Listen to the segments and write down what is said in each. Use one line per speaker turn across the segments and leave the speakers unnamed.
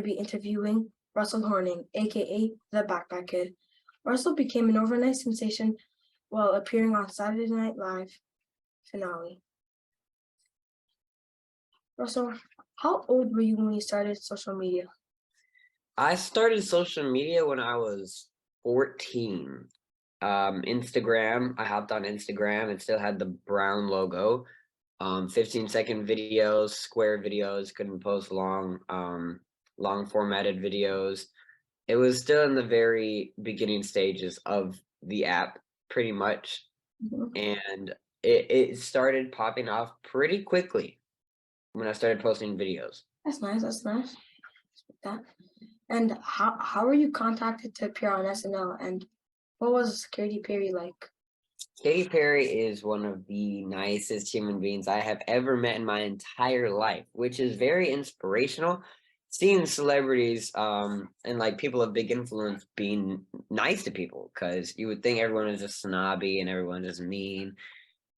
be interviewing Russell Horning, aka the Backpack Kid. Russell became an overnight sensation while appearing on Saturday Night Live finale. Russell, how old were you when you started social media?
I started social media when I was 14. Instagram, I hopped on Instagram. It still had the brown logo. 15-second videos, square videos, couldn't post long formatted videos. It was still in the very beginning stages of the app, pretty much.
Mhm.
And it started popping off pretty quickly when I started posting videos.
That's nice. That's nice. Respect that. And how were you contacted to appear on SNL? And what was Katy Perry like?
Katy Perry is one of the nicest human beings I have ever met in my entire life, which is very inspirational. Seeing celebrities and like people of big influence being nice to people, because you would think everyone is just snobby and everyone is mean.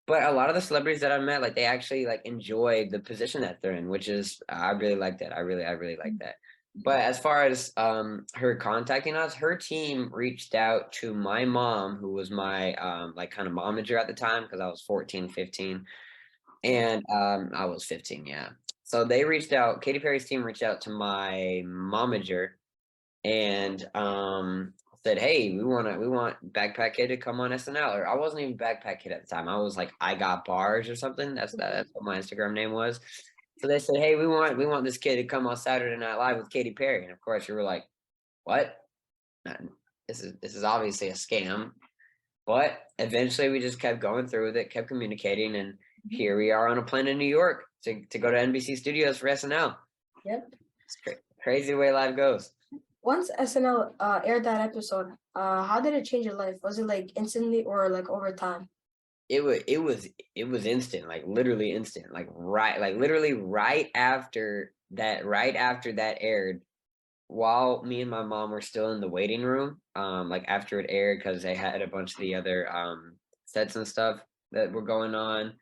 But a lot of the celebrities that I met, like they actually like enjoy the position that they're in, which is I really like that. I really like that. But as far as her contacting us, her team reached out to my mom, who was my like kind of momager at the time because I was 14, 15. And I was 15, yeah. So they reached out, Katy Perry's team reached out to my momager and said, "Hey, we want Backpack Kid to come on SNL." Or I wasn't even Backpack Kid at the time. I was like, I got bars or something. That's what my Instagram name was. So they said, "Hey, we want this kid to come on Saturday Night Live with Katy Perry." And of course, you were like, "What? This is obviously a scam." But eventually, we just kept going through with it, kept communicating, and here we are on a plane in New York to go to NBC Studios for SNL.
Yep.
It's crazy the way life goes.
Once SNL aired that episode, how did it change your life? Was it like instantly or like over time?
It was instant, like literally instant, like literally right after that aired, while me and my mom were still in the waiting room, like after it aired, because they had a bunch of the other sets and stuff that were going on.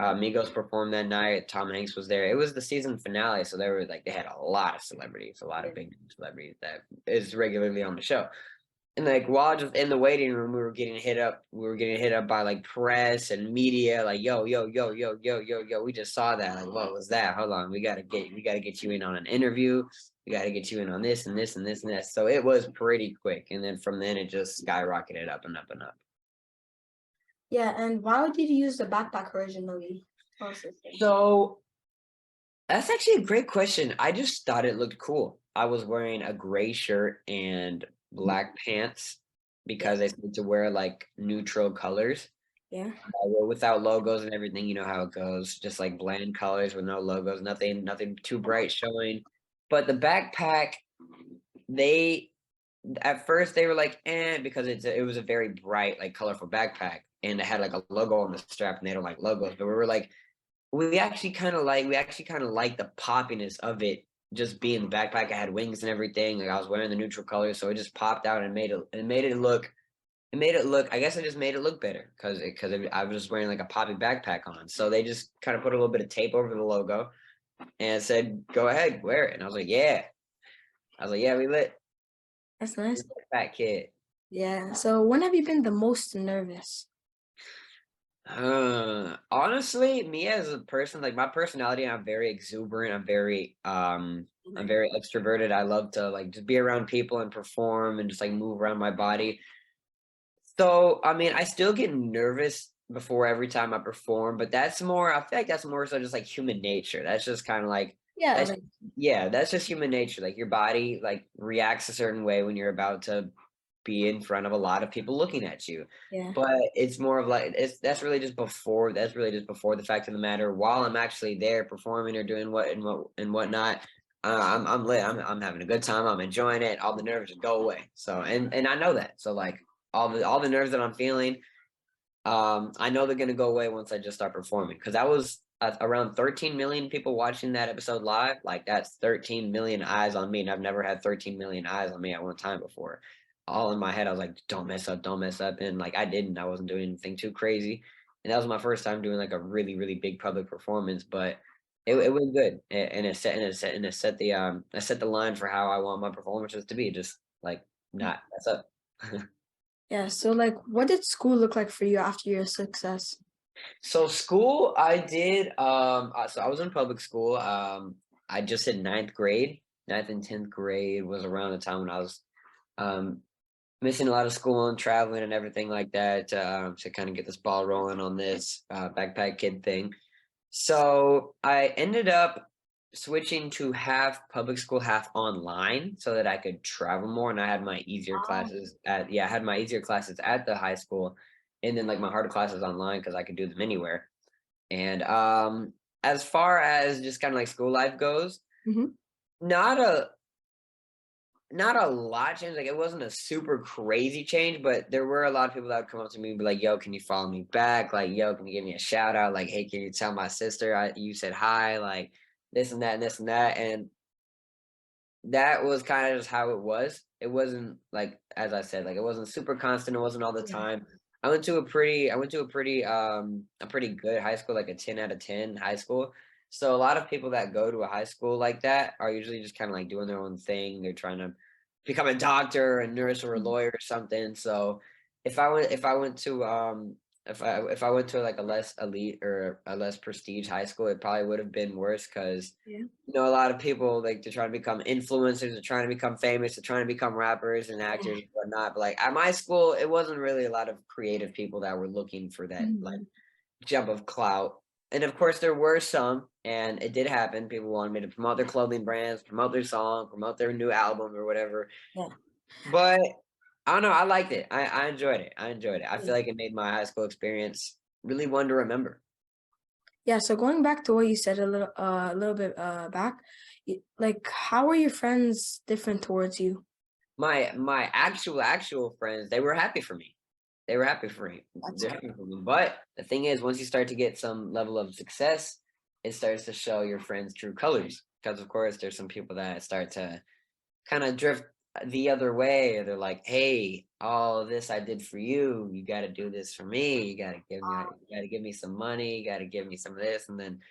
Migos performed that night. Tom Hanks was there. It was the season finale, so they had a lot of celebrities, a lot
Yeah.
of big celebrities that is regularly on the show. And like while just in the waiting room, we were getting hit up. We were getting hit up by like press and media, like yo, yo, yo, yo, yo, yo, yo. We just saw that. Like, what was that? Hold on, we gotta get you in on an interview. We gotta get you in on this and this and this and this. So it was pretty quick, and then from then it just skyrocketed up and up and up.
Yeah, and why did you use the backpack originally? Tell us this thing.
So that's actually a great question. I just thought it looked cool. I was wearing a gray shirt and black pants
Yeah,
because I said to wear like neutral colors.
yeah.
Without logos and everything, you know how it goes. Just like bland colors with no logos, nothing too bright showing. But the backpack, they at first they were like, because it was a very bright, like colorful backpack, and it had like a logo on the strap, and they don't like logos. But we were like, we actually kind of like the poppiness of it just being the backpack. I had wings and everything. Like I was wearing the neutral colors, so it just popped out and made it look. I guess I just made it look better because I was just wearing like a poppy backpack on. So they just kind of put a little bit of tape over the logo and said, "Go ahead, wear it." And I was like, "Yeah." I was like, "Yeah, we lit."
That's nice.
Fat kid.
Yeah. So when have you been the most nervous?
Honestly, me as a person, like my personality, I'm very exuberant. I'm very extroverted. I love to like just be around people and perform and just like move around my body. So, I mean, I still get nervous before every time I perform, but I feel like that's more so just like human nature. That's just kind of like,
Yeah,
that's,
like
yeah, that's just human nature. Like your body like reacts a certain way when you're about to be in front of a lot of people looking at you.
yeah.
But it's more of like, that's really just before the fact of the matter. While I'm actually there performing or doing and whatnot, I'm lit. I'm having a good time. I'm enjoying it. All the nerves just go away. So, and I know that. So like, all the nerves that I'm feeling, I know they're gonna go away once I just start performing. Because that was around 13 million people watching that episode live. Like that's 13 million eyes on me, and I've never had 13 million eyes on me at one time before. All in my head, I was like, "Don't mess up, don't mess up," and like I didn't. I wasn't doing anything too crazy, and that was my first time doing like a really, really big public performance. But it was good, and it set the line for how I want my performances to be, just, like, not mess up.
Yeah, so like what did school look like for you after your success?
So school, I did, so I was in public school, I just did ninth grade. Ninth and 10th grade was around the time when I was, um, missing a lot of school and traveling and everything like that, to kinda get this ball rolling on this, backpack kid thing. So I ended up switching to half public school, half online so that I could travel more, and I had my easier
Oh.
classes at yeah, I had my easier classes at the high school and then like my harder classes online because I could do them anywhere. And as far as just kind of like school life goes,
Mhm.
not a not a lot changed. Like it wasn't a super crazy change, but there were a lot of people that would come up to me and be like, "Yo, can you follow me back? Like, yo, can you give me a shout out? Like, hey, can you tell my sister you said hi? Like this and that and this and that." And that was kinda just how it was. It wasn't like, as I said, like, it wasn't super constant, it wasn't all the
Yeah.
time. I went to a pretty good high school, like a 10 out of 10 high school. So a lot of people that go to a high school like that are usually just kinda, like, doing their own thing. They're trying to become a doctor, a nurse, or a
Mhm.
lawyer or something. So if I went to, if I went to, like, a less elite or a less prestige high school, it probably would have been worse because
Yeah.
a lot of people like to try to become influencers, they're trying to become famous, they're trying to become rappers and actors and whatnot. But like at my school, it wasn't really a lot of creative people that were looking for that like
Mhm.
jump of clout. And of course, there were some, and it did happen. People wanted me to promote their clothing brands, promote their song, promote their new album or whatever.
Yeah.
But I don't know. I liked it. I enjoyed it. I enjoyed it. I
Yeah.
feel like it made my high school experience really one to remember.
Yeah, so going back to what you said a little bit back, like how were your friends different towards you?
My actual friends, they were happy for me. They were happy for me.
That's
They're
good.
happy for me. But the thing is, once you start to get some level of success, it starts to show your friends' true colors. Because of course, there's some people that start to kind of drift the other way. They're like, "Hey, all this I did for you. You got to do this for me. You got to give me some money. You got to give me some of this." And then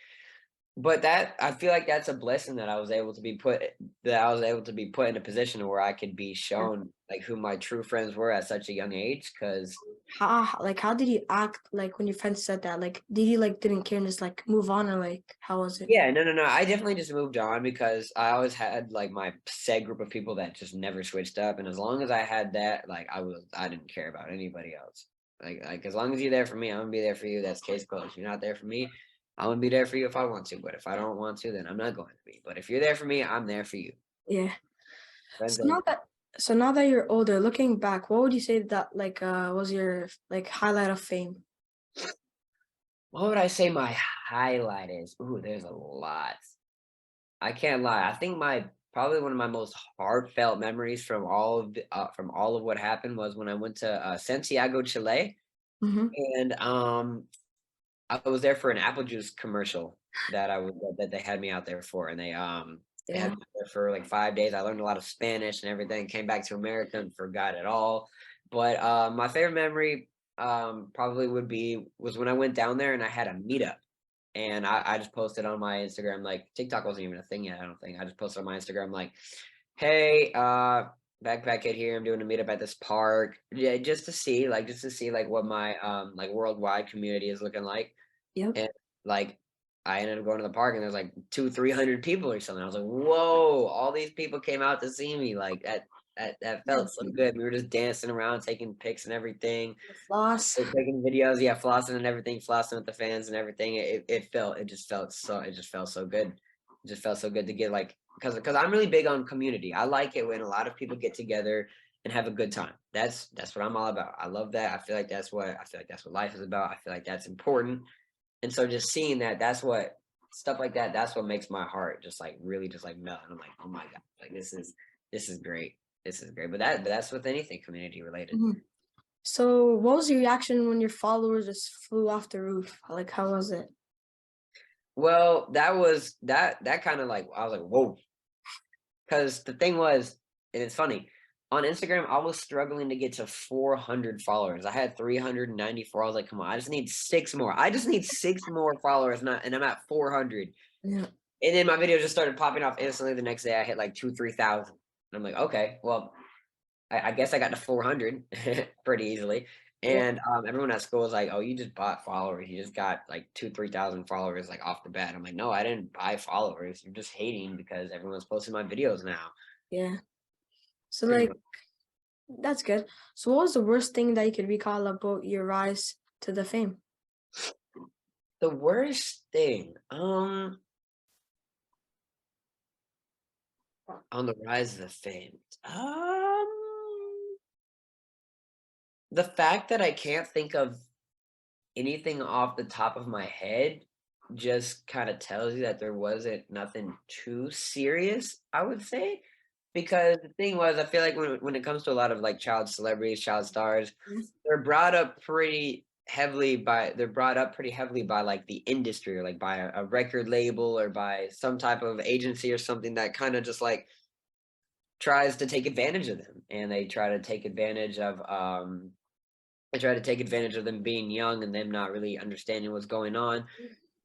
but that I feel like that's a blessing that I was able to be put in a position where I could be
Yeah.
shown, like, who my true friends were at such a young age. Because
How did you act like when your friends said that? Like did you like didn't care and just like move on or like how was it?
yeah, no, no, no, I definitely just moved on because I always had, like, my set group of people that just never switched up, and as long as I had that, like, I didn't care about anybody else. As long as you're there for me, I'm gonna be there for you, that's case closed. You're not there for me, I'm gonna be there for you if I want to, but if I don't want to, then I'm not going to be. But if you're there for me, I'm there for you.
Yeah.
Friends
So
ain't
now that so now that you're older, looking back, what would you say that like was your like highlight of fame?
What would I say my highlight is? Ooh, there's a lot. I can't lie. I think my probably one of my most heartfelt memories from all of what happened was when I went to Santiago, Chile,
Mm-hmm.
and I was there for an apple juice commercial that they had me out there for, and they had
Yeah.
me out there for like 5 days. I learned a lot of Spanish and everything. Came back to America and forgot it all. But my favorite memory probably was when I went down there and I had a meetup. And I just posted on my Instagram, like TikTok wasn't even a thing yet, I don't think. I just posted on my Instagram like, "Hey, backpack kid here. I'm doing a meetup at this park." Yeah, just to see like what my like worldwide community is looking like.
Yep.
And like I ended up going to the park and there's like 300 people or something. I was like, "Whoa, all these people came out to see me." Like that
Yeah.
felt so good. We were just dancing around, taking pics and everything.
The floss.
We're taking videos, yeah, flossing and everything, flossing with the fans and everything. It just felt so good. It just felt so good to get like because I'm really big on community. I like it when a lot of people get together and have a good time. That's what I'm all about. I love that. I feel like that's what life is about. I feel like that's important. And so just seeing that, that's what stuff like that, that's what makes my heart just like really just like melt. And I'm like, oh my God, like this is great. This is great. But that's with anything community related.
Mhm. So what was your reaction when your followers just flew off the roof? Like how was it?
Well, that kinda like I was like, "Whoa," because the thing was and it's funny, on Instagram, I was struggling to get to 400 followers. I had 394. I was like, "Come on, I just need 6 more. I just need 6 more followers, and I'm at 400."
Yeah.
And then my video just started popping off instantly. The next day I hit like 3,000. And I'm like, okay, well, I guess I got to 400 pretty easily.
Yeah.
And everyone at school was like, "Oh, you just bought followers. You just got like 3,000 followers like off the bat." I'm like, "No, I didn't buy followers. You're just hating because everyone's posting my videos now."
Yeah. So
Pretty
like
much.
that's good. So what was the worst thing that you could recall about your rise to the fame?
The worst thing, on the rise of the fame, the fact that I can't think of anything off the top of my head just kind of tells you that there wasn't nothing too serious, I would say. Because the thing was, I feel like when it comes to a lot of like child celebrities, child stars,
Yeah.
they're brought up pretty heavily by like the industry or like by a record label or by some type of agency or something that kind of just like tries to take advantage of them, and they try to take advantage of them being young and them not really understanding what's going on.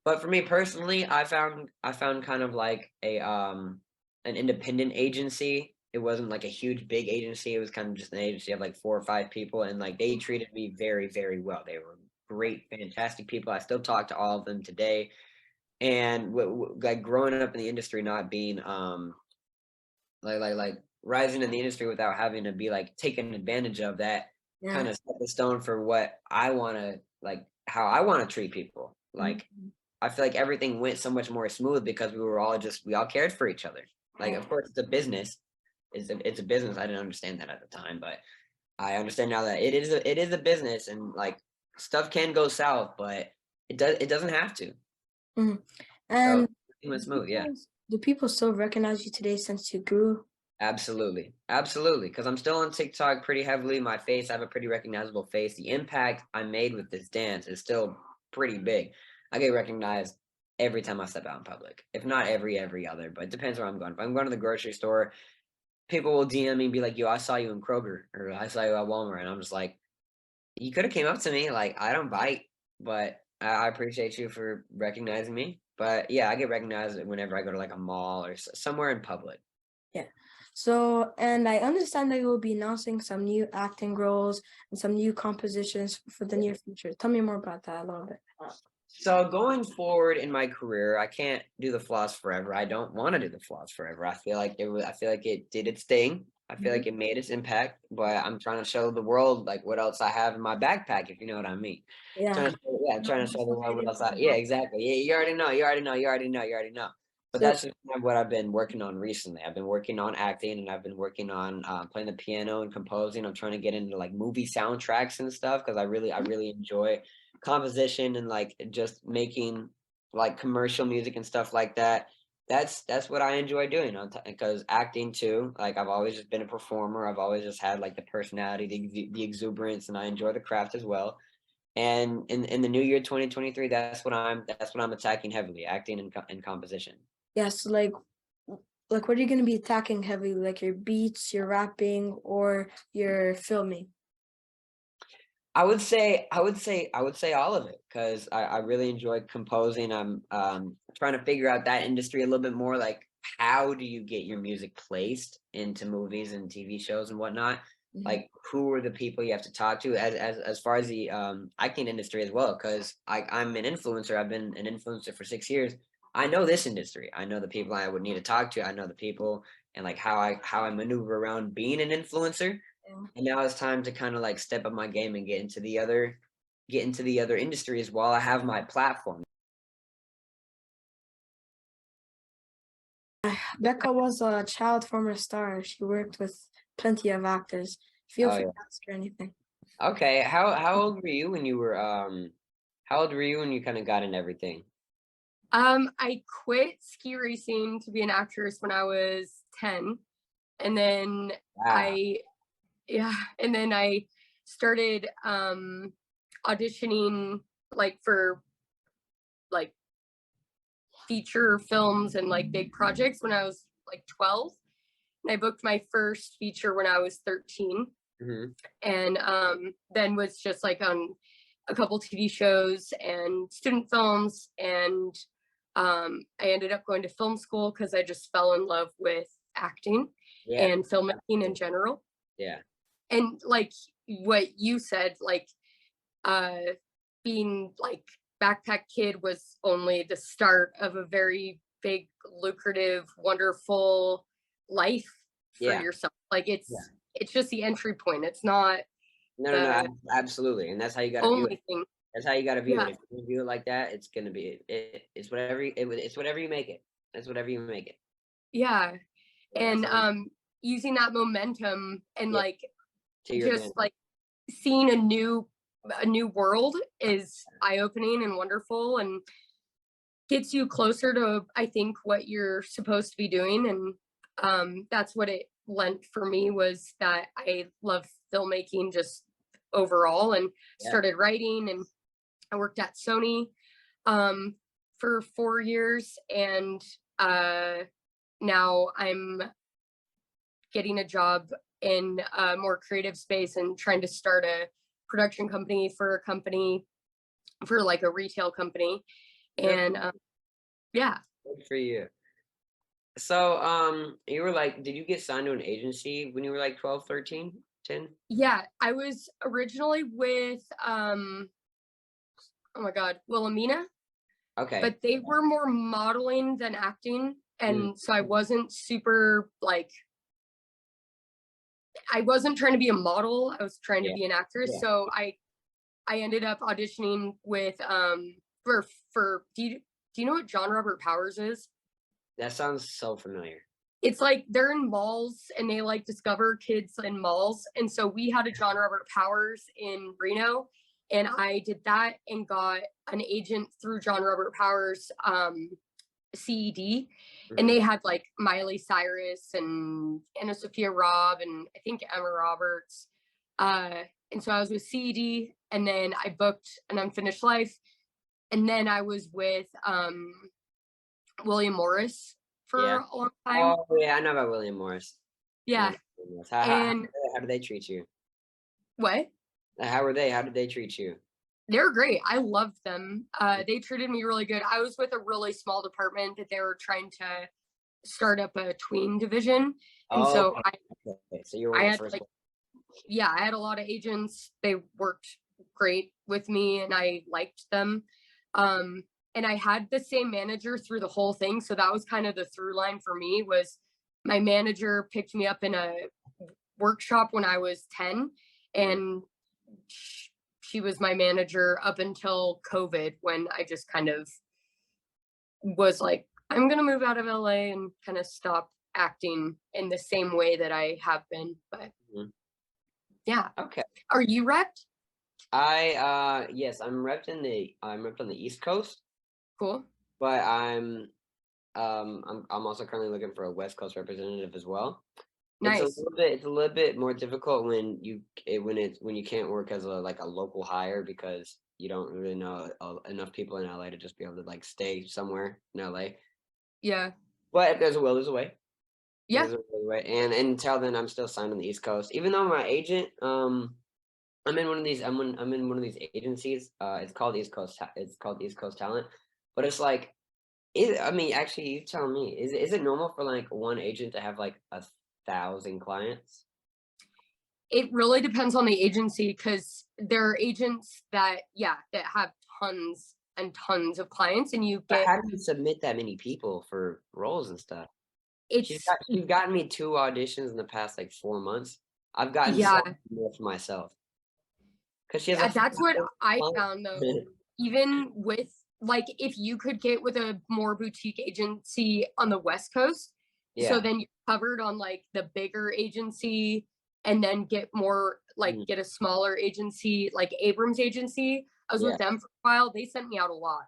But for me personally, I found kind of like an independent agency. It wasn't like a huge big agency. It was kind of just an agency of like 4 or 5 people, and like they treated me very, very well. They were great, fantastic people. I still talk to all of them today. And like growing up in the industry, not being like rising in the industry without having to be like taken advantage of, that kind
Yeah.
of set the stone for what I want to like, how I want to treat people. Like
Mhm.
I feel like everything went so much more smooth because we all cared for each other. Like,
Yeah.
of course, it's a business. It's a business. I didn't understand that at the time, but I understand now that it is a business, and like stuff can go south, but it doesn't have to.
Mhm.
So
And
it went smooth, yeah.
do people still recognize you today since you grew?
Absolutely. Absolutely. Because I'm still on TikTok pretty heavily. My face, I have a pretty recognizable face. The impact I made with this dance is still pretty big. I get recognized every time I step out in public. If not every other, but it depends where I'm going. If I'm going to the grocery store, people will DM me and be like, "Yo, I saw you in Kroger," or "I saw you at Walmart." And I'm just like, you could have came up to me. Like, I don't bite, but I appreciate you for recognizing me. But yeah, I get recognized whenever I go to like a mall or somewhere in public.
Yeah. So, and I understand that you will be announcing some new acting roles and some new compositions for the near future. Tell me more about that a little bit.
So going forward in my career, I can't do the floss forever. I don't want to do the floss forever. I feel like it did its thing. I feel
Mhm.
like it made its impact, but I'm trying to show the world like what else I have in my backpack, if you know what I mean.
Yeah.
Yeah, I'm trying to show the world what else yeah, exactly. Yeah, you already know, you already know, you already know, you already know. But
So,
that's just kind of what I've been working on recently. I've been working on acting, and I've been working on playing the piano and composing. I'm trying to get into like movie soundtracks and stuff because I really enjoy composition and like just making like commercial music and stuff like that. That's what I enjoy doing because acting too. Like I've always just been a performer. I've always just had like the personality, the exuberance, and I enjoy the craft as well. And in the new year 2023, that's what I'm attacking heavily, acting and composition.
yes, like what are you going to be attacking heavily? Like your beats, your rapping, or your filming?
I would say all of it because I really enjoy composing. I'm trying to figure out that industry a little bit more. Like, how do you get your music placed into movies and TV shows and whatnot?
Mhm.
Like, who are the people you have to talk to as far as the acting industry as well? Because I'm an influencer. I've been an influencer for 6 years. I know this industry. I know the people I would need to talk to. I know the people and like how I maneuver around being an influencer.
Yeah.
And now it's time to kind of like step up my game and get into the other industries while I have my platform.
Becca was a child former star. She worked with plenty of actors. Feel
Oh
free
yeah.
to ask her anything.
Okay. How old were you when you were how old were you when you kind of got in everything?
I quit ski racing to be an actress when I was 10. And then
Wow.
I yeah, and then I started auditioning like for like feature films and like big projects when I was like 12. And I booked my first feature when I was 13,
Hmm.
and then was just like on a couple TV shows and student films, and I ended up going to film school because I just fell in love with acting
Yeah.
and filmmaking in general.
Yeah.
And like what you said, like uh being like backpack kid was only the start of a very big, lucrative, wonderful life for
Yeah.
yourself. Like
Yeah.
it's just the entry point. It's not
No,
the
absolutely. And that's how you got to view it.
only thing.
That's how you got to view
Yeah.
it. If you view it like that, it's gonna be it's whatever it's whatever you make it. It's whatever you make it.
Yeah.
Yeah,
And
so,
using that momentum and
yeah,
like
to your
just
advantage.
like seeing a new world is eye-opening and wonderful and gets you closer to, I think, what you're supposed to be doing. And that's what it lent for me, was that I love filmmaking just overall, and
Yeah.
started writing. And I worked at Sony um, for 4 years, and now I'm getting a job in a more creative space and trying to start a production company for like a retail company.
Good
And yeah.
for you. So, you were like, did you get signed to an agency when you were like 12, 13, 10?
Yeah, I was originally with oh my god, Wilhelmina,
Okay.
but they were more modeling than acting, and so I wasn't super like, I wasn't trying to be a model, I was trying to
Yeah.
be an actress.
Yeah.
So I ended up auditioning with for do you know what John Robert Powers is?
That sounds so familiar.
It's like they're in malls and they like discover kids in malls. And so we had a John Robert Powers in Reno, and I did that and got an agent through John Robert Powers CED. And
Mhm.
they had like Miley Cyrus and Anna Sophia Robb and I think Emma Roberts. And so I was with CED, and then I booked An Unfinished Life. And then I was with William Morris for
Yeah.
a long time.
Oh, yeah, I know about William Morris. I know
Yeah.
about William Morris. How did they treat you?
What?
How were they? How did they treat you?
They're great. I loved them. They treated me really good. I was with a really small department that they were trying to start up a tween division. And
Oh,
so
okay. So you were
I
one of
had
the first
like,
ones.
yeah, I had a lot of agents. They worked great with me and I liked them. And I had the same manager through the whole thing. So that was kind of the through line for me, was my manager picked me up in a workshop when I was 10, and she was my manager up until COVID, when I just kind of was like, I'm going to move out of LA and kind of stop acting in the same way that I have been. But
Mhm.
yeah.
Okay.
Are you repped?
Yes, I'm repped on the East Coast,
Cool.
but I'm also currently looking for a West Coast representative as well.
Nice.
It's a little bit more difficult when you can't work as a local hire, because you don't really know enough people in LA to just be able to like stay somewhere in LA.
Yeah.
But if there's a will, there's a way.
Yeah.
There's a way. And until then, I'm still signed on the East Coast. Even though my agent, I'm in one of these. I'm in one of these agencies. It's called East Coast. It's called East Coast Talent. But it's like, I mean, actually, you tell me. Is it normal for like one agent to have like 1,000 clients?
It really depends on the agency, because there are agents that have tons and tons of clients, and you
But
get,
how do you submit that many people for roles and stuff? She's
it's
gotten me 2 auditions in the past like 4 months. I've gotten so
yeah.
much more for myself because she has a
That's what I
client.
found though. Even with like, if you could get with a more boutique agency on the West Coast, so
Yeah.
then you're covered on like the bigger agency, and then get more like
Mhm.
get a smaller agency like Abrams Agency. I was
Yeah.
with them for a while. They sent me out a lot.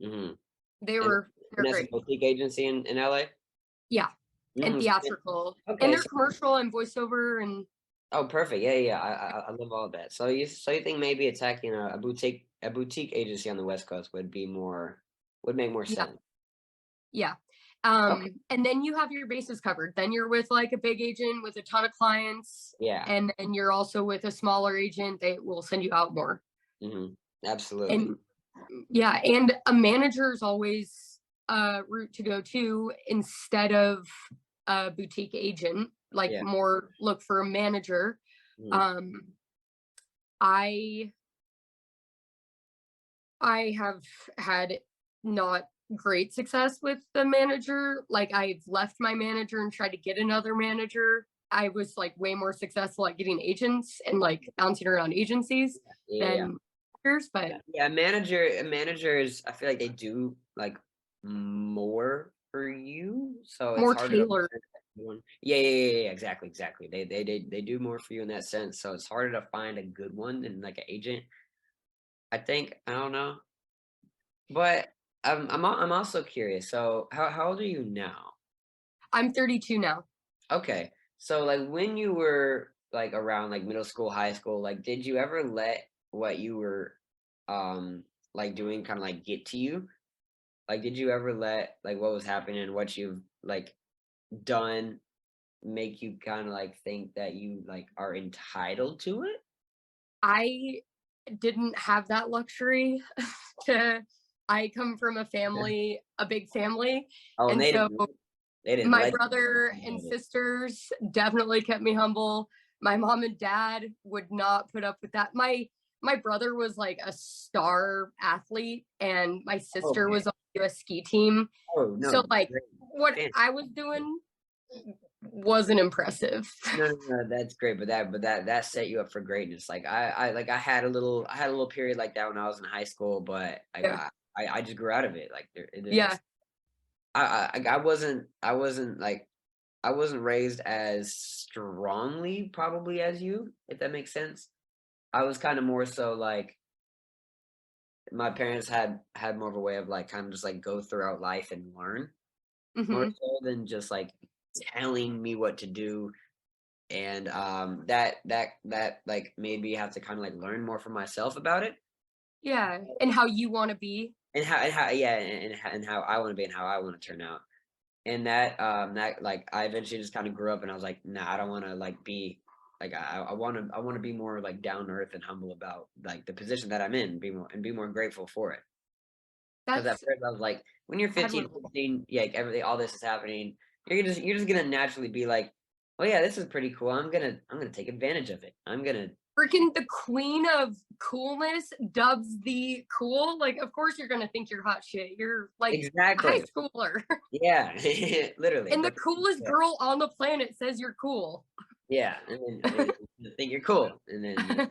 Mhm.
They're
And that's a
great.
boutique agency in LA?
Yeah. And
Mm,
theatrical. And
okay,
they're commercial and voiceover and
oh, perfect. Yeah, yeah. I love all of that. So you think maybe attacking a boutique agency on the West Coast would make more
yeah.
sense.
Yeah.
Okay.
And then you have your bases covered. Then you're with like a big agent with a ton of clients.
Yeah.
And then you're also with a smaller agent. They will send you out more.
Mhm. Absolutely.
And yeah, and a manager is always route to go to instead of a boutique agent, like
Yeah.
more look for a manager.
Mhm.
I have had not great success with the manager. Like I've left my manager and tried to get another manager. I was like way more successful at getting agents and like bouncing around agencies
Yeah, yeah.
than managers, but
Yeah, managers, I feel like they do like more for you, so it's
more
harder to
tailored.
find one. Yeah, exactly. They do more for you in that sense, so it's harder to find a good one than like an agent. I think, I don't know, but I'm also curious. So how old are you now?
I'm 32 now.
Okay, so like when you were like around like middle school, high school, like did you ever let what you were like doing kind of like get to you? Like, did you ever let like what was happening and what you've like done make you kind of like think that you like are entitled to it?
I didn't have that luxury to I come from a big family,
Oh, and
and so
they didn't
my
let
brother and
you.
sisters definitely kept me humble. My mom and dad would not put up with that. My brother was like a star athlete and my sister
Okay.
was on the US ski team.
Oh
So
no,
like
great.
what
Fan-
I was doing wasn't impressive.
no, that's great, but that set you up for greatness. Like I had a little period like that when I was in high school, but like
Yeah.
I just grew out of it. Like
Yeah.
I wasn't like I wasn't raised as strongly probably as you, if that makes sense. I was kind of more so like my parents had more of a way of like kind of just like go throughout life and learn more
Hmm.
so than just like telling me what to do. And that like made me have to kind of like learn more for myself about it
Yeah. And how you want to be.
and how yeah and how I want to be and how I want to turn out. And that like I eventually just kind of grew up and I was like, nah, I don't want to like be like I want to be more like down to earth and humble about like the position that I'm in, be more grateful for it. Because at
That's
first I was like, when you're 15,
admirable.
16, yeah, like everything, all this is happening, you're just gonna naturally be like, oh yeah, this is pretty cool. I'm gonna take advantage of it. I'm gonna
Freaking the queen of coolness dubs the cool. Like, of course you're gonna think you're hot shit. You're like a high
exactly,
schooler.
yeah, literally.
And the
But
coolest
yeah,
girl on the planet says you're cool.
yeah, and then you think you're cool, and then you're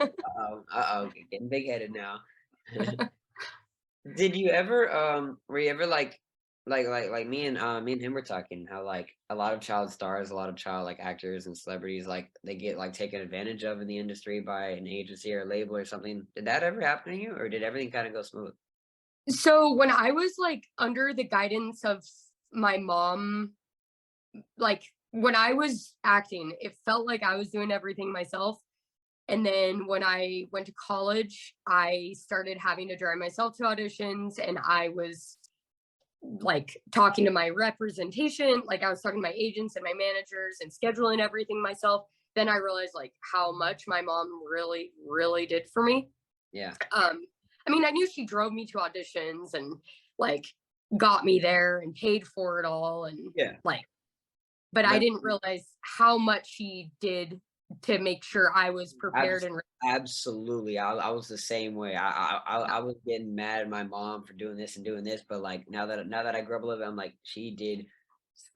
like, getting big headed now. Did you ever were you ever like me and him were talking how like a lot of child stars, a lot of child like actors and celebrities like they get like taken advantage of in the industry by an agency or a label or something. Did that ever happen to you or did everything kind of go smooth?
So when I was like under the guidance of my mom, like when I was acting, it felt like I was doing everything myself. And then when I went to college, I started having to drive myself to auditions and I was like talking to my representation, like I was talking to my agents and my managers and scheduling everything myself. Then I realized like how much my mom really, really did for me.
Yeah.
Um, I mean, I knew she drove me to auditions and like got me there and paid for it all and
Yeah.
like, but I
No,
didn't realize how much she did to make sure I was prepared and
absolutely. I was the same way. I was getting mad at my mom for doing this and doing this, but like now that I grew up a little bit, I'm like she did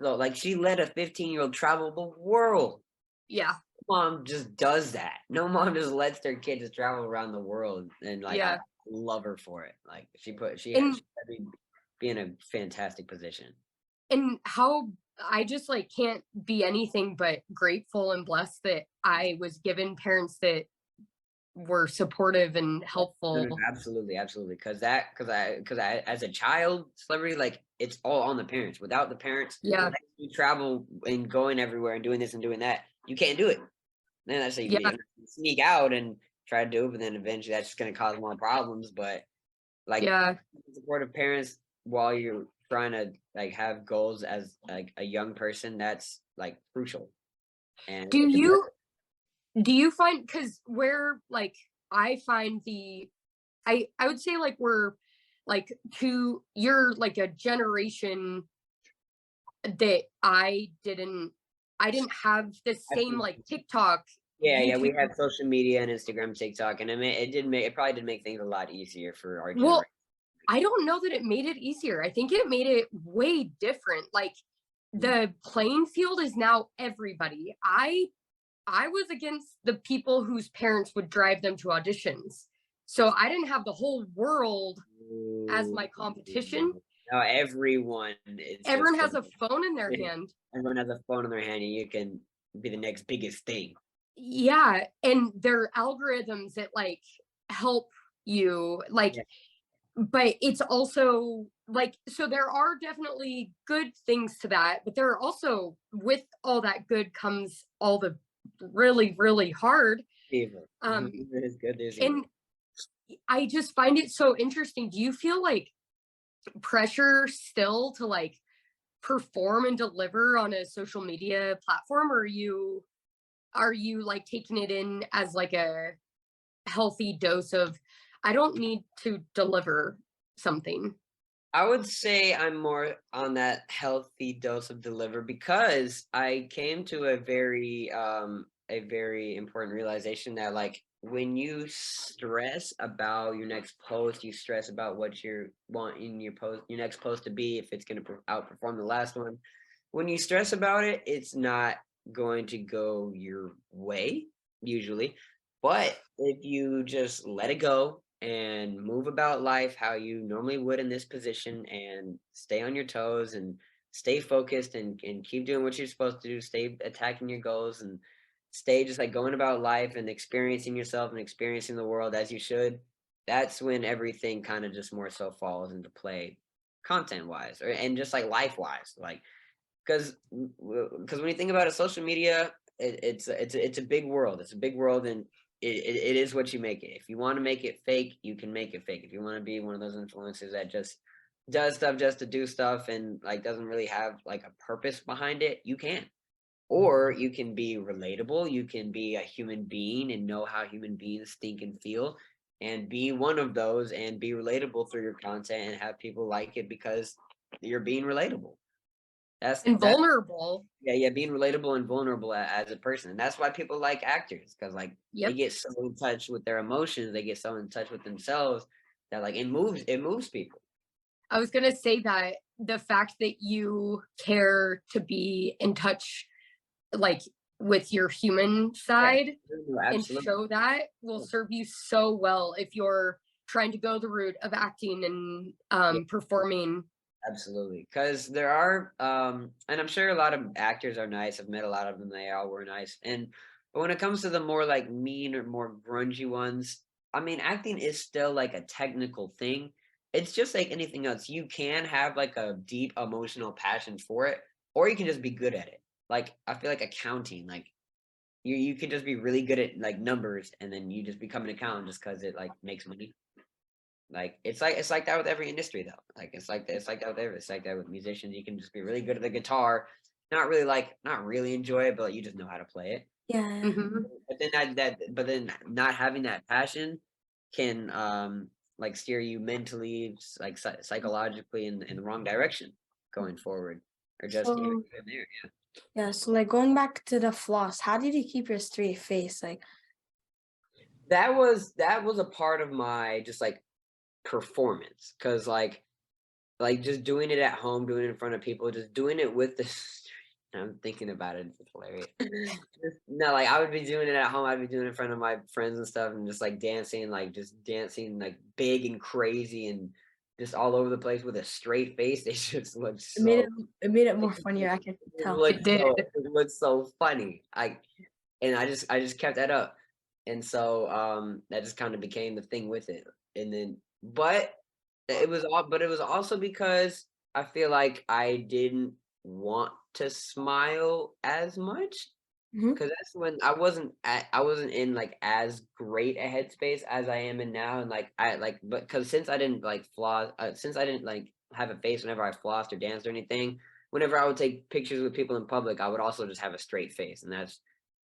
so like she let a 15-year-old travel the world.
yeah,
Mom just does that. No mom just lets their kid just travel around the world, and like I
yeah.
love her for it. Like
And
she had me be in a fantastic position.
how I just like can't be anything but grateful and blessed that I was given parents that were supportive and
No,
helpful.
absolutely. Because I, as a child celebrity, like it's all on the parents. Without the parents,
Yeah,
letting you travel and going everywhere and doing this and doing that, you can't do it. Then that's how
yeah,
you sneak out and try to do it, but then eventually that's just going to cause more problems. But like
yeah.
supportive parents while you're trying to like have goals as like a young person, that's like crucial. And
Do
it's
you do you find because where like I find the I would say like we're like you're like a generation that I didn't have the same
Absolutely.
like TikTok,
Yeah, we
YouTube.
had social media and Instagram, TikTok, and it probably did make things a lot easier for our
Well,
generation.
I don't know that it made it easier. I think it made it way different. Like the playing field is now everybody. I was against the people whose parents would drive them to auditions. So I didn't have the whole world as
Ooh.
my competition.
Now everyone is just
Everyone has a phone in their hand.
everyone has a phone in their hand, and you can be the next biggest thing.
Yeah, and there are algorithms that like help you like,
Yeah.
but it's also like, so there are definitely good things to that, but there are also, with all that good comes all the really, really hard.
Evil.
Um,
There's good, there's evil.
and I just find it so interesting. Do you feel like pressure still to like perform and deliver on a social media platform, or are you like taking it in as like a healthy dose of I don't need to deliver something?
I would say I'm more on that healthy dose of deliver because I came to a very important realization that like when you stress about your next post, you stress about what you're wanting your next post to be, if it's going to outperform the last one. When you stress about it, it's not going to go your way usually. But if you just let it go and move about life how you normally would in this position and stay on your toes and stay focused and keep doing what you're supposed to do, stay attacking your goals and stay just like going about life and experiencing yourself and experiencing the world as you should, that's when everything kind of just more so falls into play content wise or and just like life wise. Like because when you think about it, social media, it's a big world. It's a big world, and it is what you make it. If you want to make it fake, you can make it fake. If you want to be one of those influencers that just does stuff just to do stuff and like doesn't really have like a purpose behind it, you can. Or you can be relatable. You can be a human being and know how human beings think and feel, and be one of those and be relatable through your content and have people like it because you're being relatable.
And
That's
vulnerable.
yeah, being relatable and vulnerable as a person. And that's why people like actors because like they
Yep.
get so in touch with their emotions, they get so in touch with themselves that like it moves people.
I was going to say that the fact that you care to be in touch like with your human
Yeah,
side and
absolutely.
show that will serve you so well if you're trying to go the route of acting and
Yeah,
performing.
absolutely. Because there are and I'm sure a lot of actors are nice. I've met a lot of them, they all were nice. And but when it comes to the more like mean or more grungy ones, I mean acting is still like a technical thing. It's just like anything else. You can have like a deep emotional passion for it, or you can just be good at it. Like I feel like accounting, like you can just be really good at like numbers and then you just become an accountant just because it like makes money. Like it's like that with every industry though. Like it's like that with every it's like that with musicians. You can just be really good at the guitar, not really enjoy it, but like, you just know how to play it.
Yeah.
Hmm.
But then but then not having that passion can like steer you mentally like psychologically in the wrong direction going forward or just
So
even there. Yeah.
yeah, so like going back to the floss, how did you keep your straight face? Like,
That was a part of my just like performance because like just doing it at home, doing it in front of people, just doing it with this. I'm thinking about it. It's hilarious. No, like I would be doing it at home. I'd be doing it in front of my friends and stuff, and just dancing like big and crazy and just all over the place with a straight face. It just looked
it made it
so.
it made it
It
more funnier, I can tell.
It did.
looked so funny. I just kept that up, and so that just kind of became the thing with it. And then, but it was also because I feel like I didn't want to smile as much
Mhm.
because that's when I wasn't in like as great a headspace as I am in now, and like I like but because since I didn't like floss, since I didn't like have a face whenever I flossed or danced or anything, whenever I would take pictures with people in public, I would also just have a straight face, and that's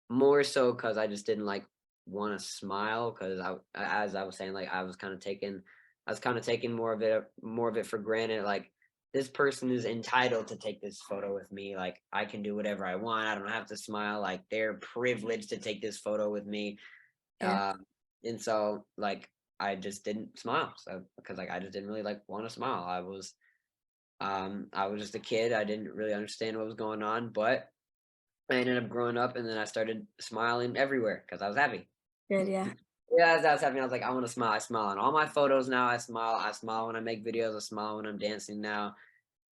more so because I just didn't like want to smile because as I was saying, like I was kind of taken I was kind of taking more of it for granted. Like, this person is entitled to take this photo with me. Like, I can do whatever I want. I don't have to smile. Like, they're privileged to take this photo with me.
Yeah.
And so, like, I just didn't smile. So because like I just didn't really like want to smile. I was just a kid. I didn't really understand what was going on, but I ended up growing up, and then I started smiling everywhere because I was happy.
Good. Yeah.
Yeah, as I was happy, I was like, I want to smile. I smile on all my photos now. I smile. I smile when I make videos. I smile when I'm dancing now.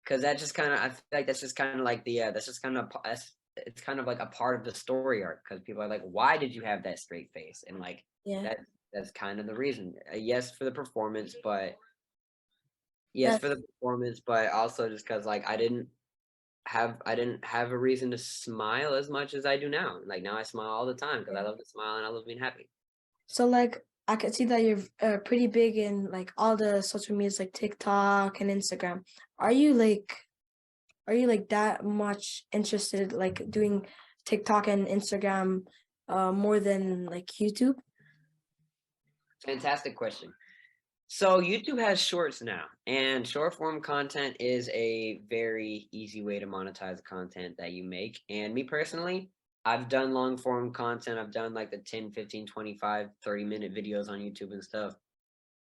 Because that just kind of, I feel like that's just kind of like that's just kind of, it's kind of like a part of the story arc. Because people are like, why did you have that straight face? And like
Yeah.
that's kind of the reason. Yes, for the performance, but
That's
also just because like I didn't have a reason to smile as much as I do now. Like, now I smile all the time because I love to smile and I love being happy.
so like I could see that you're pretty big in like all the social medias like TikTok and Instagram. Are you like that much interested like doing TikTok and Instagram more than like YouTube?
Fantastic question. So YouTube has shorts now, and short form content is a very easy way to monetize the content that you make. And me personally, I've done long form content. I've done like the 10, 15, 25, 30-minute videos on YouTube and stuff.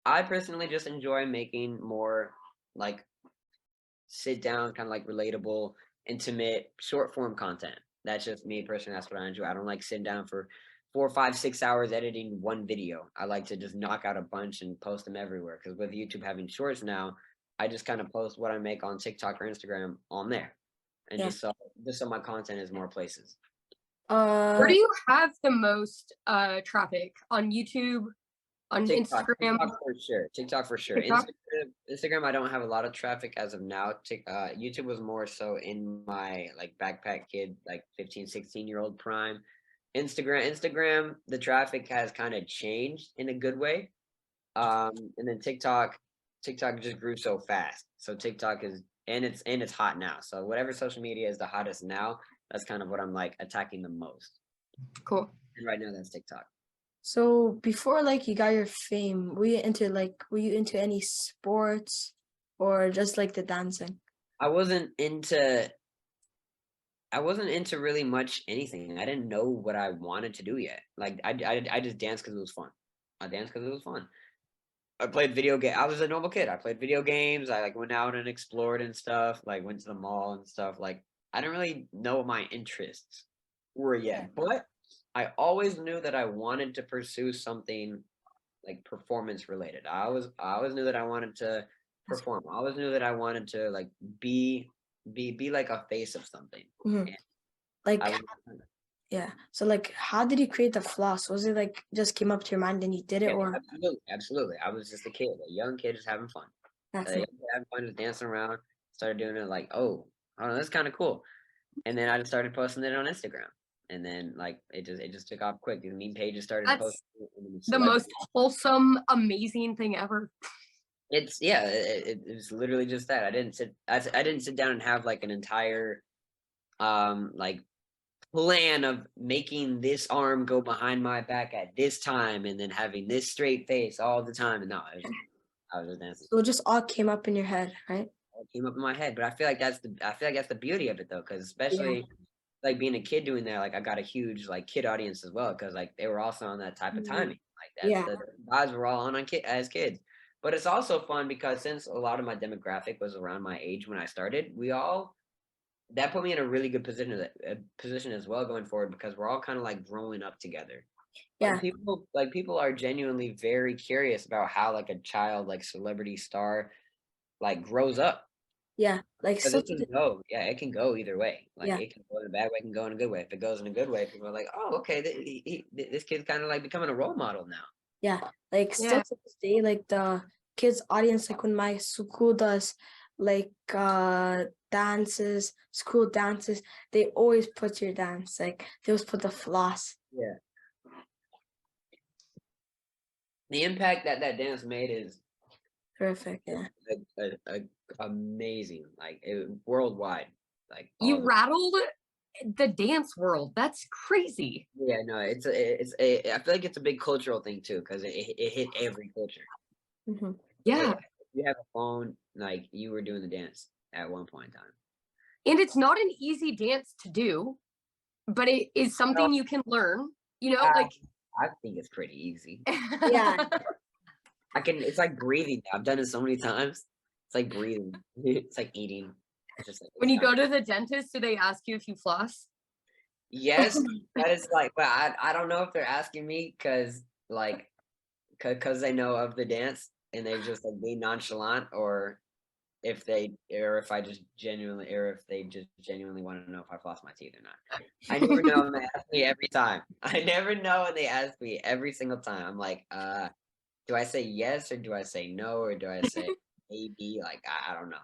I personally just enjoy making more like sit down, kind of like relatable, intimate, short form content. That's just me personally. That's what I enjoy. I don't like sitting down for 4, 5, 6 hours editing one video. I like to just knock out a bunch and post them everywhere. Because with YouTube having shorts now, I just kind of post what I make on TikTok or Instagram on there, and
Yeah.
just so my content is more places.
Where do you have the most traffic? On YouTube, on
TikTok,
Instagram?
TikTok for sure. TikTok for sure.
TikTok?
Instagram, I don't have a lot of traffic as of now. YouTube was more so in my like backpack kid, like 15, 16-year-old prime. Instagram, the traffic has kind of changed in a good way. And then TikTok just grew so fast. So TikTok is, and it's hot now. So whatever social media is the hottest now, that's kind of what I'm like attacking the most.
Cool.
And right now that's TikTok.
So before like you got your fame, were you into any sports or just like the dancing?
I wasn't into I wasn't into really much anything. I didn't know what I wanted to do yet. Like I just danced because it was fun. I danced because it was fun. I played video game. I was a normal kid. I played video games. I like went out and explored and stuff. Like went to the mall and stuff. Like I didn't really know what my interests were yet, but I always knew that I wanted to pursue something like performance related. I always knew that I wanted to perform. I always knew that I wanted to like be like a face of something.
Mhm.
And
Like
I was
yeah. So like how did you create the floss? Was it like just came up to your mind and you did it
Yeah,
or
absolutely, absolutely. I was just a kid, a young kid just having fun.
that's
A young kid having fun, just dancing around. Started doing it like, oh, I don't know, that's kind of cool. And then I just started posting it on Instagram. And then like it just took off quick. The meme pages started
That's
posting it, and then
the
celebrities.
most wholesome, amazing thing ever.
It's yeah, it was literally just that. I didn't sit down and have like an entire like plan of making this arm go behind my back at this time and then having this straight face all the time. And no, I was just dancing.
so it just all came up in your head, right?
It came up in my head, but I feel like that's the beauty of it though, because
Yeah.
especially like being a kid doing that, like I got a huge like kid audience as well, because like they were also on that type of timing. Like
Yeah.
the vibes were all on kid as kids. But it's also fun because since a lot of my demographic was around my age when I started, that put me in a really good position as well going forward, because we're all kind of like growing up together.
Yeah.
And people are genuinely very curious about how like a child like celebrity star like grows up.
Yeah. Like
Because
so
it can go either way. Like
yeah.
it can go in a bad way, it can go in a good way. If it goes in a good way, people are like, oh, okay, this kid's kind of like becoming a role model now.
Yeah. Like still
Yeah.
to this day, like the kids audience, like when my school does like dances, school dances, they always put your dance. Like they always put the floss.
Yeah. The impact that dance made is
Perfect. Yeah.
amazing, like worldwide. Like
You rattled the dance world. That's crazy.
yeah, no, I feel like it's a big cultural thing too, because it hit every culture.
Mm-hmm.
Yeah.
if you have a phone, like you were doing the dance at one point in time.
And it's not an easy dance to do, but it is
No,
something you can learn, you know,
I,
like
I think it's pretty easy.
Yeah.
It's like breathing. I've done it so many times. It's like breathing. It's like eating. It's just like,
when
it's
you
not.
go to the dentist, do they ask you if you floss?
Yes, that is like, but I don't know if they're asking me because like, because they know of the dance and they just like be nonchalant, or if I just genuinely, or if they just genuinely want to know if I've lost my teeth or not. I never know, and they ask me every time. I never know, and they ask me every single time. I'm like, do I say yes or do I say no or do I say maybe? Like I don't know.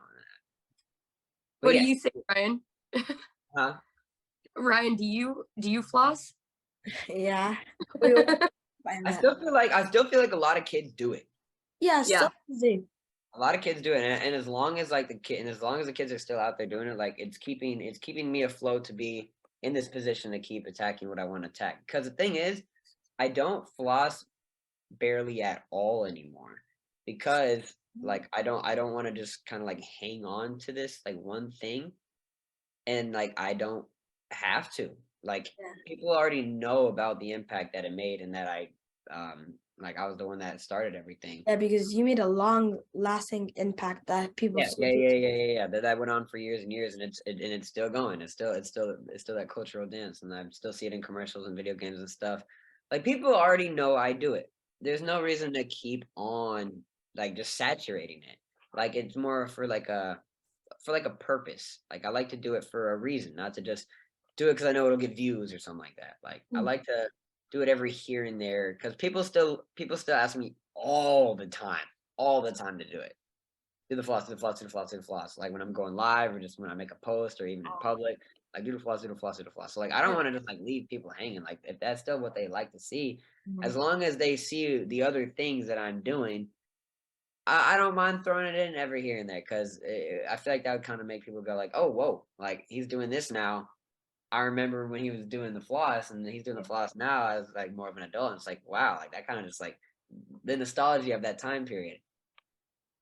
But
What do
yeah,
you say, Ryan?
huh?
Ryan, do you floss?
Yeah. Wait, what? By
I
that.
still feel like a lot of kids do it.
Yeah,
Yeah.
still easy.
A lot of kids do it, and as long as like as long as the kids are still out there doing it, like it's keeping me afloat to be in this position to keep attacking what I want to attack. Because the thing is, I don't floss barely at all anymore, because like I don't want to just kind of like hang on to this like one thing, and like I don't have to. Like
Yeah.
people already know about the impact that it made, and that like I was the one that started everything.
Yeah, because you made a long lasting impact that people
Yeah,
still
yeah,
do.
yeah, yeah, yeah, yeah. That went on for years and years, and it's still going. It's still that cultural dance, and I still see it in commercials and video games and stuff. Like people already know I do it. There's no reason to keep on like just saturating it. Like it's more for like a purpose. Like I like to do it for a reason, not to just do it because I know it'll get views or something like that. Like I
Mm.
like to do it every here and there because people still ask me all the time to do it. Do the floss, do the floss, do the floss, do the floss. Like when I'm going live or just when I make a post or even in public, like do the floss, do the floss, do the floss. So like I don't want to just like leave people hanging. Like if that's still what they like to see, as
Mhm.
long as they see the other things that I'm doing, I don't mind throwing it in every here and there because I feel like that would kind of make people go like, oh, whoa, like he's doing this now. I remember when he was doing the floss and he's doing the floss now as like more of an adult. And it's like, wow, like that kind of just like the nostalgia of that time period.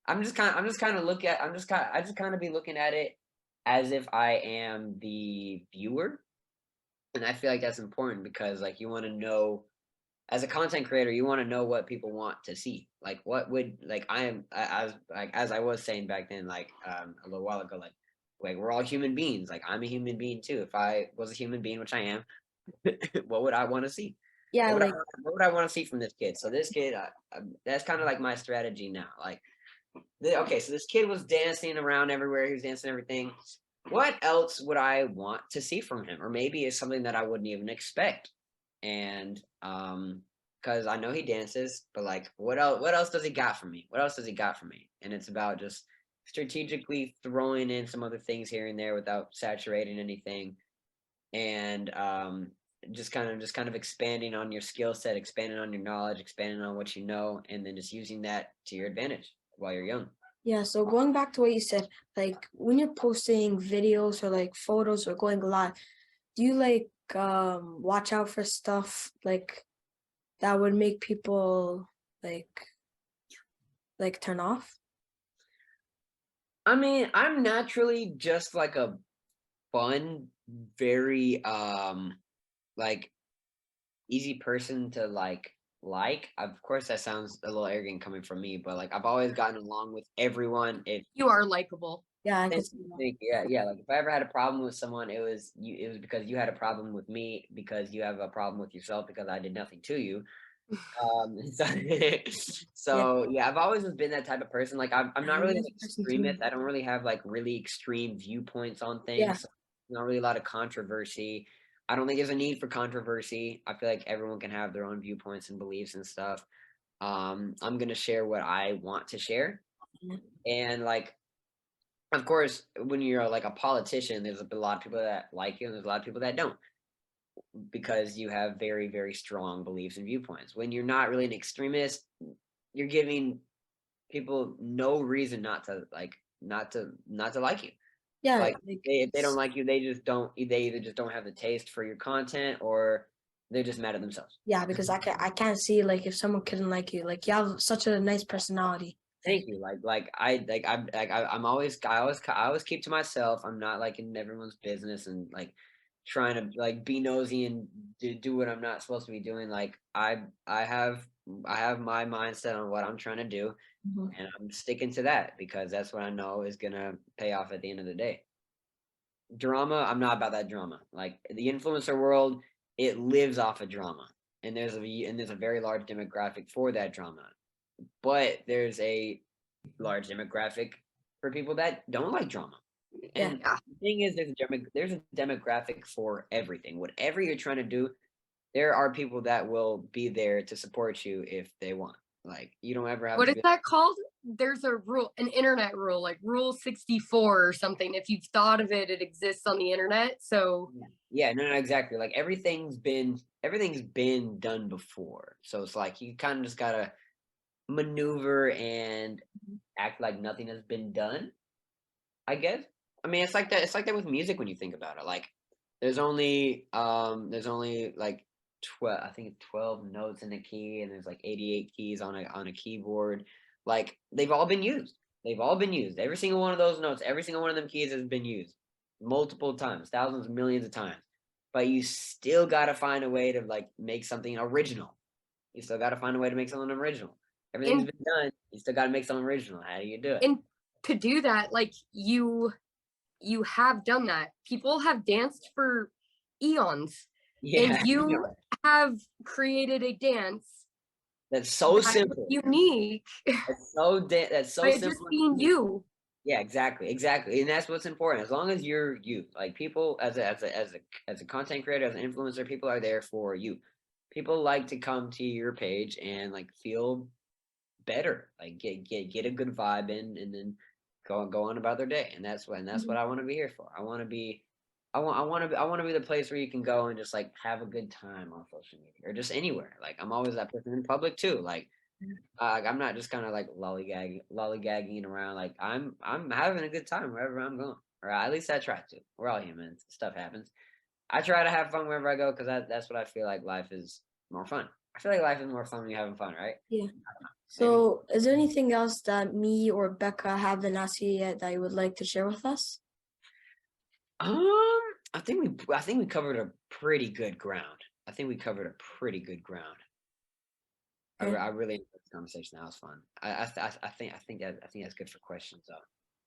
I'm just kind of look at, I just kind of be looking at it as if I am the viewer. And I feel like that's important because like you want to know, as a content creator, you want to know what people want to see. Like what would like as I was saying back then, like a little while ago, like we're all human beings. Like I'm a human being too. If I was a human being, which I am, what would I want to see?
Yeah, like
What would I want to see from this kid? So this kid, that's kind of like my strategy now. Like, okay, so this kid was dancing around everywhere. He was dancing everything. What else would I want to see from him? Or maybe it's something that I wouldn't even expect. And because I know he dances, but like what else does he got for me? What else does he got for me? And it's about just strategically throwing in some other things here and there without saturating anything. And just kind of expanding on your skill set, expanding on your knowledge, expanding on what you know, and then just using that to your advantage while you're young.
yeah, so going back to what you said, like when you're posting videos or like photos or going live, do you like watch out for stuff like that would make people like turn off?
I mean, I'm naturally just like a fun, very like easy person to like. Of course that sounds a little arrogant coming from me, but like I've always gotten along with everyone. If
You are likable.
Yeah, I could
Thank
see
you,
that.
thank you. Yeah, yeah. Like if I ever had a problem with someone, it was because you had a problem with me because you have a problem with yourself because I did nothing to you. So,
Yeah,
so yeah, I've always just been that type of person. Like I'm not
I'm
really
a
an
nice person too.
extremist. I don't really have like really extreme viewpoints on
Yeah,
things. So not really a lot of controversy. I don't think there's a need for controversy. I feel like everyone can have their own viewpoints and beliefs and stuff. I'm gonna share what I want to share,
yeah,
and like of course, when you're like a politician, there's a lot of people that like you, and there's a lot of people that don't because you have very, very strong beliefs and viewpoints. When you're not really an extremist, you're giving people no reason not to like you.
yeah,
Like
like
if they don't like you, they just don't. They either just don't have the taste for your content, or they're just mad at themselves.
yeah, because I can't see like if someone couldn't like you. Like you have such a nice personality.
Thank you. I always keep to myself. I'm not like in everyone's business and like trying to like be nosy and do what I'm not supposed to be doing. Like I have my mindset on what I'm trying to do,
Mhm.
and I'm sticking to that because that's what I know is gonna pay off at the end of the day. Drama, I'm not about that drama. Like the influencer world, it lives off of drama, and there's a very large demographic for that drama. But there's a large demographic for people that don't like drama.
Yeah.
And the thing is, there's a demographic for everything. Whatever you're trying to do, there are people that will be there to support you if they want. Like you don't ever have
What
to
is
be.
that called? There's a rule, an internet rule, like Rule 64 or something. If you've thought of it, it exists on the internet. So
Yeah, no, exactly. Like everything's been done before. So it's like you kind of just gotta maneuver and act like nothing has been done, I guess. I mean, it's like that. It's like that with music when you think about it. Like, there's only like 12. I think 12 notes in a key, and there's like 88 keys on a keyboard. Like they've all been used. They've all been used. Every single one of those notes, every single one of them keys has been used multiple times, thousands, millions of times. But you still got to find a way to like make something original. You still got to find a way to make something original. Everything's
and
been done. You still got to make something original. How do you do it?
and to do that, like you have done that. People have danced for eons, and
Yeah,
you have created a dance
that's so
that is
simple.
unique
That's so
by just
simple and
being
unique.
you.
Yeah, exactly, and that's what's important. As long as you're you, like people as a content creator, as an influencer, people are there for you. People like to come to your page and like feel better, like get a good vibe in, and then go on about their day. And that's what
Mhm.
I want to be here for. I want to be the place where you can go and just like have a good time on social media or just anywhere. Like I'm always that person in public too. Like I'm not just kind of like lollygagging around. Like I'm having a good time wherever I'm going, or at least I try to. We're all humans. Stuff happens. I try to have fun wherever I go because that's what I feel like life is more fun. I feel like life is more fun when you're having fun, right?
Yeah.
Maybe.
So, is there anything else that me or Becca haven't asked you yet that you would like to share with us?
Um, I think we covered a pretty good ground. I think we covered a pretty good ground.
Okay.
I really enjoyed this conversation. That was fun. I think that's good for questions though,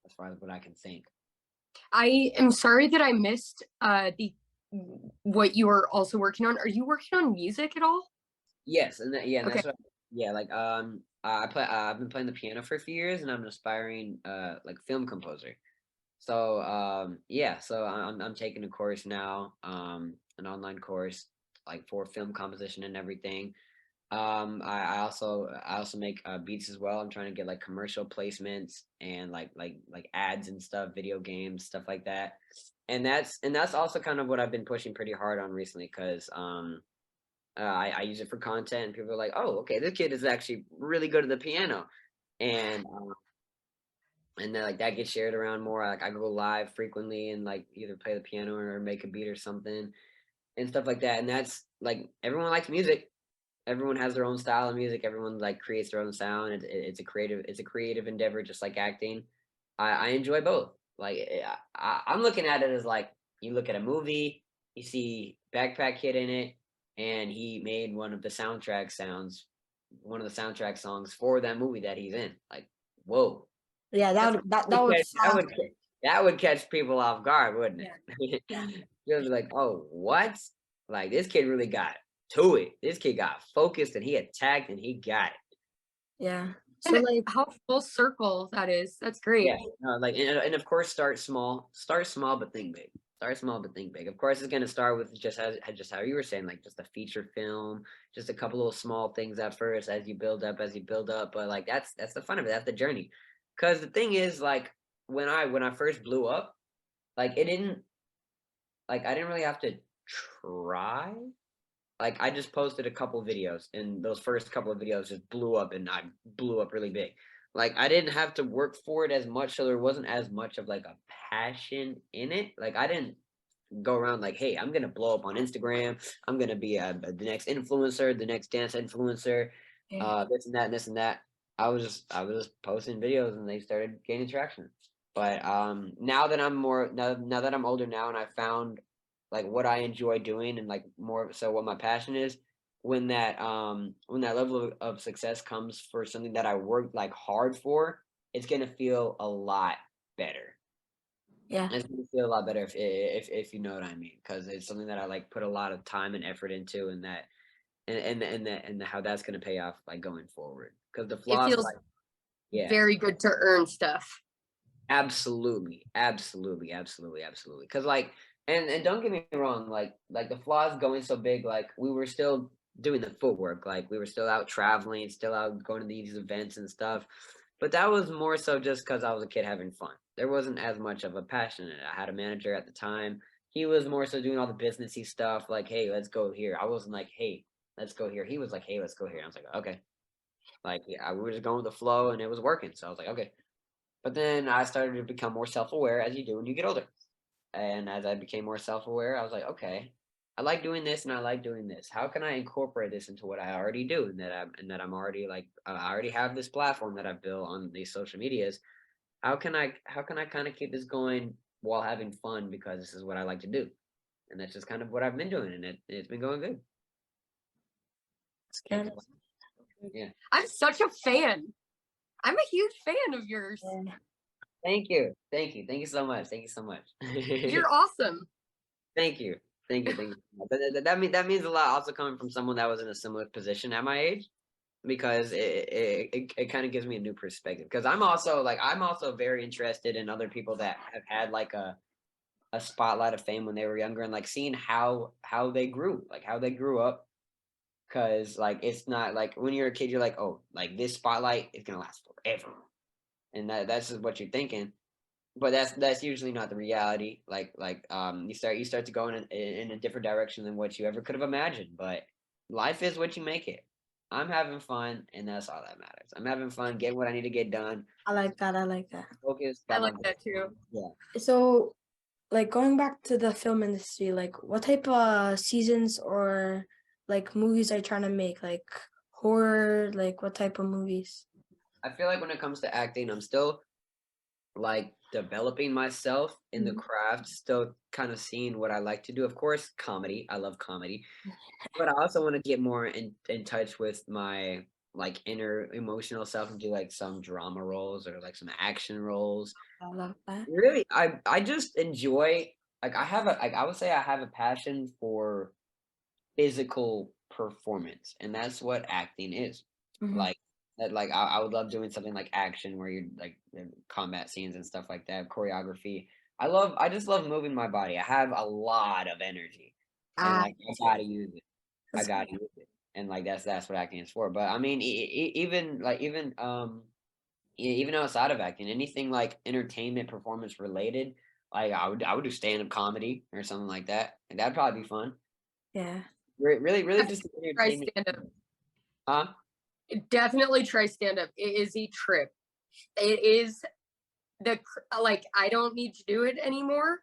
as far as what I can think.
I am sorry that I missed the what you were also working on. Are you working on music at all?
Yes, and
Okay.
that's what. Yeah, like I've been playing the piano for a few years, and I'm an aspiring like film composer. So yeah, so I'm taking a course now, an online course like for film composition and everything. I also make beats as well. I'm trying to get like commercial placements and like ads and stuff, video games, stuff like that. And that's also kind of what I've been pushing pretty hard on recently because I use it for content and people are like, oh, okay, this kid is actually really good at the piano, and and then like that gets shared around more. Like I go live frequently and like either play the piano or make a beat or something and stuff like that. And that's like everyone likes music. Everyone has their own style of music. Everyone like creates their own sound. It's a creative endeavor, just like acting. I enjoy both. Like I'm looking at it as like you look at a movie, you see Backpack Kid in it, and he made one of the soundtrack songs for that movie that he's in. Like, whoa,
Yeah,
that's
that would
that
fast.
that would catch people off guard, wouldn't
Yeah.
it?
Yeah.
You'll be like, oh, what? Like this kid really got to it. This kid got focused and he attacked and he got it.
Yeah. So
And
like,
how full circle that is. That's
Yeah,
great.
no, like and of course start small but think big. Start small but think big. Of course, it's gonna start with just how you were saying, like just a feature film, just a couple of small things at first as you build up. But like that's the fun of it. That's the journey. Because the thing is, like when I first blew up, like it didn't like I didn't really have to try. Like I just posted a couple videos and those first couple of videos just blew up and I blew up really big. Like I didn't have to work for it as much, so there wasn't as much of like a passion in it. Like I didn't go around like, hey, I'm gonna blow up on Instagram. I'm gonna be the next influencer, the next dance influencer,
yeah.
this and that and this and that. I was just posting videos and they started gaining traction. But now that now that I'm older now and I found like what I enjoy doing and like more so what my passion is, when that level of success comes for something that I worked like hard for, it's gonna feel a lot better.
Yeah.
It's gonna feel a lot better if you know what I mean, because it's something that I like put a lot of time and effort into, and that and how that's gonna pay off like going forward. Because the
It
flaws,
feels
like yeah,
very good to earn stuff.
absolutely, absolutely, absolutely, absolutely. Because like, and don't get me wrong, like the flaws going so big, like we were still doing the footwork, like we were still out traveling, still out going to these events and stuff. But that was more so just because I was a kid having fun. There wasn't as much of a passion in it. I had a manager at the time. He was more so doing all the businessy stuff, like, hey, let's go here. I wasn't like, hey, let's go here. He was like, hey, let's go here. I was like, okay. Like, yeah, we were just going with the flow and it was working. So I was like, okay. But then I started to become more self-aware as you do when you get older. And as I became more self-aware, I was like, okay, I like doing this and I like doing this. How can I incorporate this into what I already do and that I'm already like I already have this platform that I've built on these social medias. How can I kind of keep this going while having fun because this is what I like to do. And that's just kind of what I've been doing and it's been going good.
It's
Can't
good.
complain. Yeah.
I'm such a fan. I'm a huge fan of yours.
Yeah.
Thank you. Thank you. Thank you so much. Thank you so much.
You're awesome.
Thank you. Thank you. Thank you. That means a lot also coming from someone that was in a similar position at my age because it kind of gives me a new perspective because I'm also very interested in other people that have had like a spotlight of fame when they were younger and like seeing how they grew, like how they grew up. Cause like it's not like when you're a kid, you're like, oh, like this spotlight is gonna last forever. And that's just what you're thinking. But that's usually not the reality. You start to go in a different direction than what you ever could have imagined. But life is what you make it. I'm having fun, and that's all that matters. I'm having fun, getting what I need to get done.
I like that. I like that.
Focus,
I
got my
like that too.
yeah.
So, like going back to the film industry, like what type of seasons or like movies are you trying to make? Like horror, like what type of movies?
I feel like when it comes to acting, I'm still like developing myself in the
Mhm.
craft, still kind of seeing what I like to do. Of course, comedy. I love comedy. But I also want to get more in touch with my like inner emotional self and do like some drama roles or like some action roles.
I love that.
Really, I just enjoy like I would say I have a passion for physical performance, and that's what acting is.
Mhm.
Like I would love doing something like action where you're like combat scenes and stuff like that, choreography. I just love moving my body. I have a lot of energy and
Ah,
like I gotta use it. I
that's
got you with it, and like that's what acting is for. But I mean, even outside of acting, anything like entertainment performance related, like I would do stand up comedy or something like that, and that'd probably be fun.
yeah.
Really
Definitely
just
try
entertainment.
stand up.
Huh?
Definitely try stand up. It is a trip. It is like I don't need to do it anymore,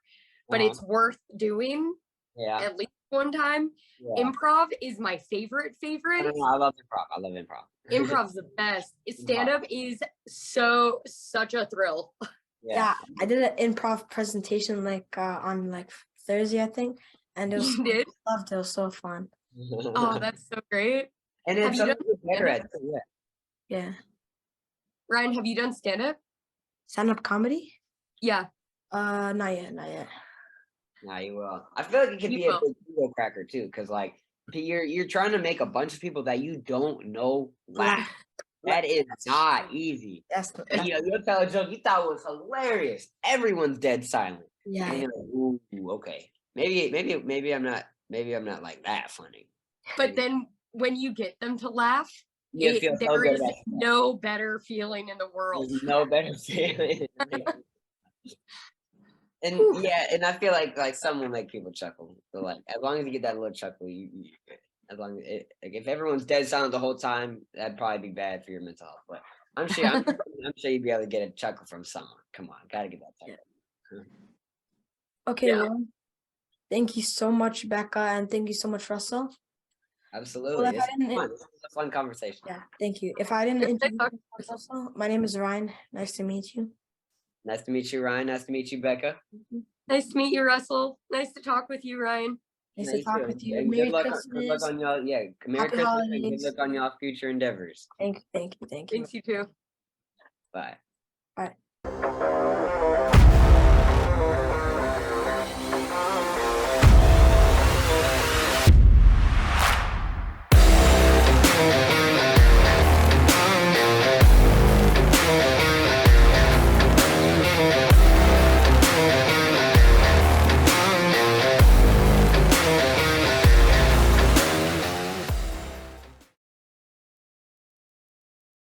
but
Uh-huh.
it's worth doing
Yeah.
at least one time.
Yeah.
Improv is my
No,
favorite.
no, no, I love improv. I love improv.
Improv's the best. Stand
Improv.
up is such a thrill.
Yeah.
Yeah, I did an improv presentation like on like Thursday, I think, and it was
You did?
loved it. It was so fun.
Oh, that's so great.
And
Have
it's
you done
something to get better
stand up?
at too, yeah.
Yeah.
Ryan, have you done stand up?
Stand-up comedy?
Yeah,
Not yet, not yet.
Nah, you will. I feel like it could
you
be a
will.
big ego cracker too, because like you're trying to make a bunch of people that you don't know laugh. That is not easy.
That's
And, you know, you'll tell a joke you thought was hilarious. Everyone's dead silent.
yeah.
And you're like, ooh, okay. Maybe I'm not like that funny.
But then when you get them to laugh,
You feel so
there
good
is
about
no better feeling in the world.
there's no better feeling. And
Whew.
yeah, and I feel like some will make people chuckle. So like as long as you get that little chuckle, you as long as like if everyone's dead silent the whole time, that'd probably be bad for your mental health. But I'm sure you'd be able to get a chuckle from someone. Come on, gotta get that chuckle.
Okay,
Yeah.
well, thank you so much, Becca, and thank you so much, Russell.
Absolutely.
if
This
I didn't,
was fun. This was a fun conversation.
yeah, thank you. If I didn't
It's nice
introduce
talking
myself, also, my name is Ryan. Nice to meet you.
Nice to meet you, Ryan. Nice to meet you, Becca.
Nice to meet you, Russell. Nice to talk with you, Ryan.
Nice to
Nice
talk
too.
with you.
And
Merry
good luck
Christmas.
on y'all. Yeah, Merry
Happy
Christmas and good
holidays.
luck on y'all future endeavors.
Thank you.
Thanks, you too.
Bye.
Bye.